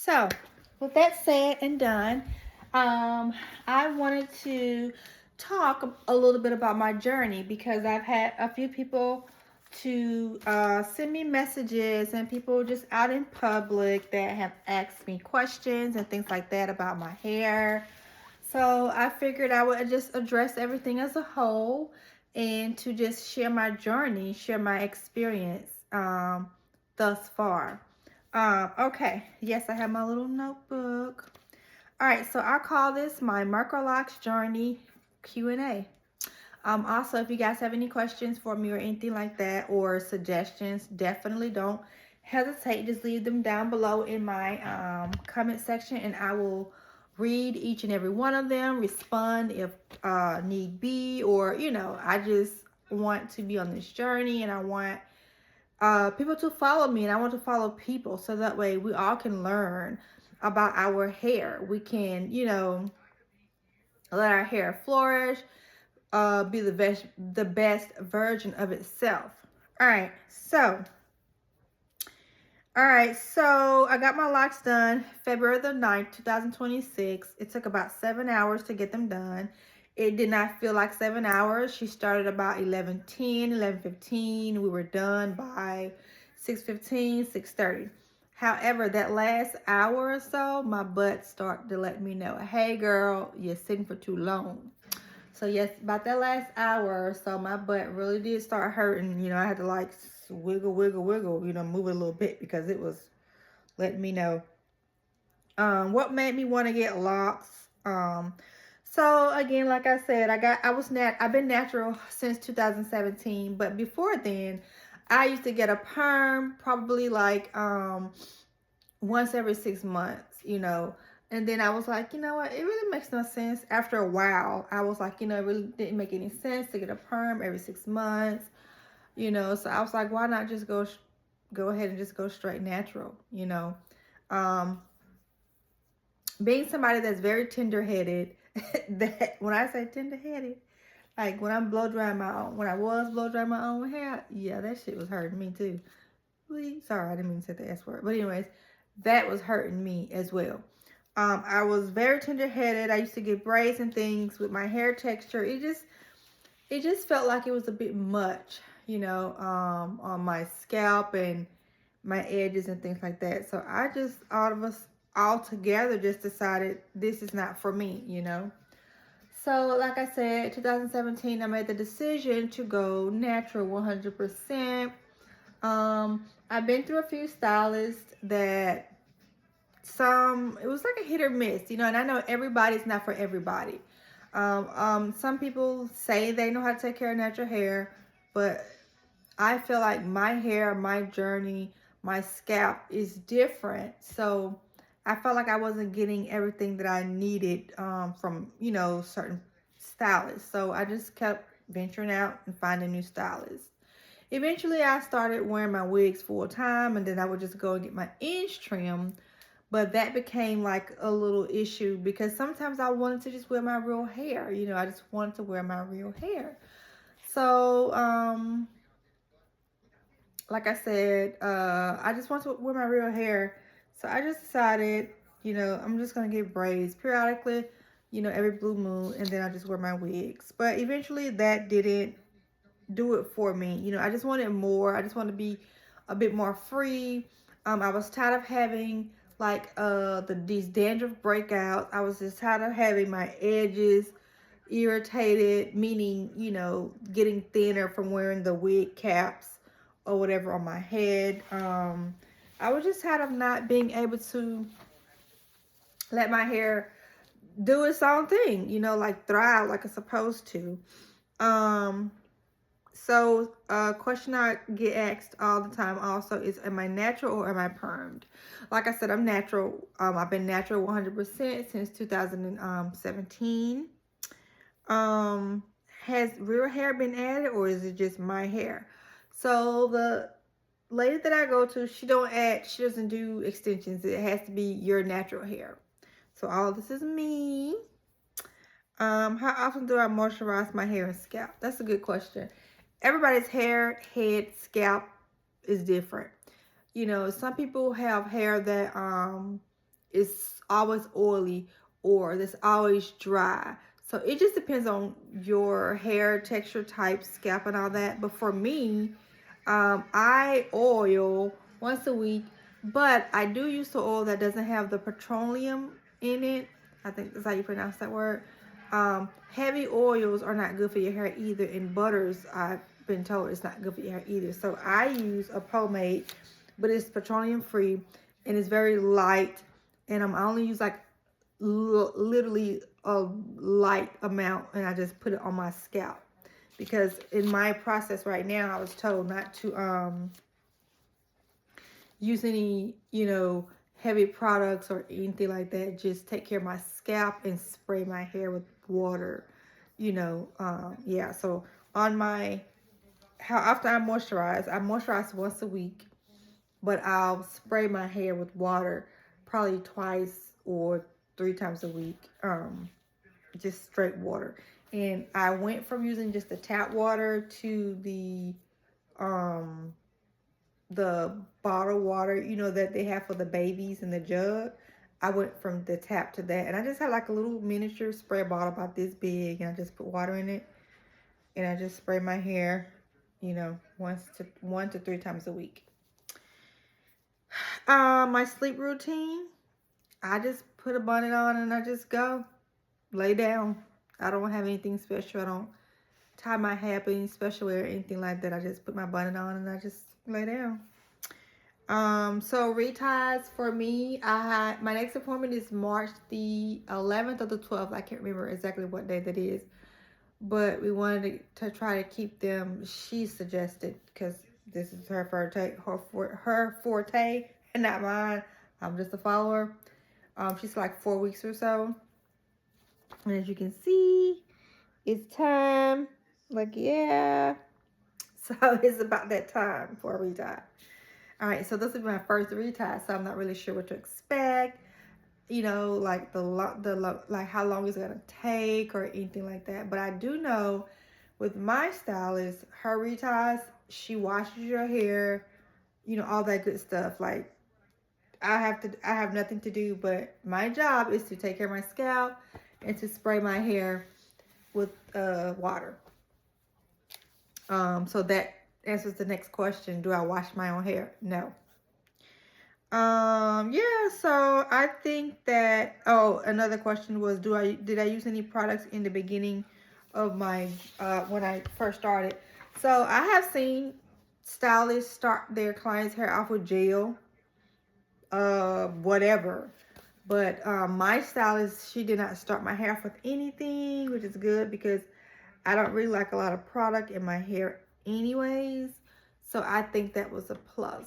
So, with that said and done, I wanted to talk a little bit about my journey because I've had a few people to send me messages and people just out in public that have asked me questions and things like that about my hair. So I figured I would just address everything as a whole and to just share my journey, share my experience thus far. Okay, yes, I have my little notebook. All right, so I call this my microlocs journey Q&A. Also, if you guys have any questions for me or anything like that or suggestions, definitely don't hesitate. Just leave them down below in my comment section and I will read each and every one of them, respond if need be, or, I just want to be on this journey and I want people to follow me and I want to follow people so that way we all can learn about our hair. We can, let our hair flourish, be the best version of itself. All right, so I got my locks done February the 9th, 2026. It took about 7 hours to get them done. It did not feel like 7 hours. She started about 11:10, 11:15. We were done by 6:15, 6:30. However, that last hour or so, my butt started to let me know, hey girl, you're sitting for too long. So yes, about that last hour or so, my butt really did start hurting. I had to like wiggle, wiggle, wiggle, move it a little bit because it was letting me know. What made me want to get locks? So again, like I said, I've been natural since 2017, but before then, I used to get a perm probably like once every 6 months. And then I was like, you know what? It really makes no sense. After a while, I was like, it really didn't make any sense to get a perm every 6 months. So I was like, why not just go ahead and just go straight natural. Um, Being somebody that's very tender-headed, that when I say tender-headed, like when I was blow drying my own hair, yeah, that shit was hurting me too. Sorry, I didn't mean to say the S word. But anyways, that was hurting me as well. I was very tender-headed. I used to get braids and things with my hair texture. It just felt like it was a bit much, on my scalp and my edges and things like that. So I just all together just decided this is not for me. So like I said, 2017, I made the decision to go natural 100%. I've been through a few stylists that it was like a hit or miss, and I know everybody's not for everybody. Some people say they know how to take care of natural hair, but I feel like my hair, my journey, my scalp is different. So I felt like I wasn't getting everything that I needed from, certain stylists. So I just kept venturing out and finding new stylists. Eventually, I started wearing my wigs full time, and then I would just go and get my ends trimmed. But that became like a little issue because sometimes I wanted to just wear my real hair. I just wanted to wear my real hair. So, like I said, I just want to wear my real hair. So I just decided, I'm just going to get braids periodically, every blue moon, and then I just wear my wigs. But eventually that didn't do it for me. I just wanted more. I just want to be a bit more free. I was tired of having like these dandruff breakouts. I was just tired of having my edges irritated, meaning, getting thinner from wearing the wig caps or whatever on my head. I was just tired of not being able to let my hair do its own thing, like thrive like it's supposed to. So a question I get asked all the time also is, am I natural or am I permed? Like I said, I'm natural. I've been natural 100% since 2017. Has real hair been added or is it just my hair? So the lady that I go to, she doesn't do extensions. It has to be your natural hair. So all of this is me. How often do I moisturize my hair and scalp? That's a good question. Everybody's hair, head, scalp is different. Some people have hair that it's always oily or it's always dry. So it just depends on your hair texture type, scalp, and all that. But for me, I oil once a week, but I do use the oil that doesn't have the petroleum in it. I think that's how you pronounce that word. Heavy oils are not good for your hair either, and butters, I've been told, it's not good for your hair either. So I use a pomade, but it's petroleum free and it's very light, and I only use like literally a light amount, and I just put it on my scalp. Because in my process right now, I was told not to use any, heavy products or anything like that. Just take care of my scalp and spray my hair with water, yeah. So on how often I moisturize once a week, but I'll spray my hair with water probably twice or 3 times a week, just straight water. And I went from using just the tap water to the bottled water, that they have for the babies in the jug. I went from the tap to that, and I just had like a little miniature spray bottle about this big, and I just put water in it, and I just spray my hair, 1 to 3 times a week. My sleep routine, I just put a bonnet on and I just go lay down. I don't have anything special. I don't tie my hair up any special way or anything like that. I just put my bonnet on and I just lay down. So reties for me, my next appointment is March the 11th or the 12th. I can't remember exactly what day that is, but we wanted to try to keep them. She suggested, because this is her forte, and not mine. I'm just a follower. She's like 4 weeks or so, and as you can see, it's time. Like, yeah. So it's about that time for a retie. All right, so this will be my first retie, so I'm not really sure what to expect. Like like how long it's gonna take or anything like that. But I do know with my stylist, her reties, she washes your hair, all that good stuff. Like I have nothing to do, but my job is to take care of my scalp and to spray my hair with water. So that answers the next question. Do I wash my own hair? No. Yeah, so I think that, another question was, did I use any products in the beginning of my, when I first started? So I have seen stylists start their clients' hair off with gel, whatever. But my stylist, she did not start my hair off with anything, which is good because I don't really like a lot of product in my hair anyways. So I think that was a plus.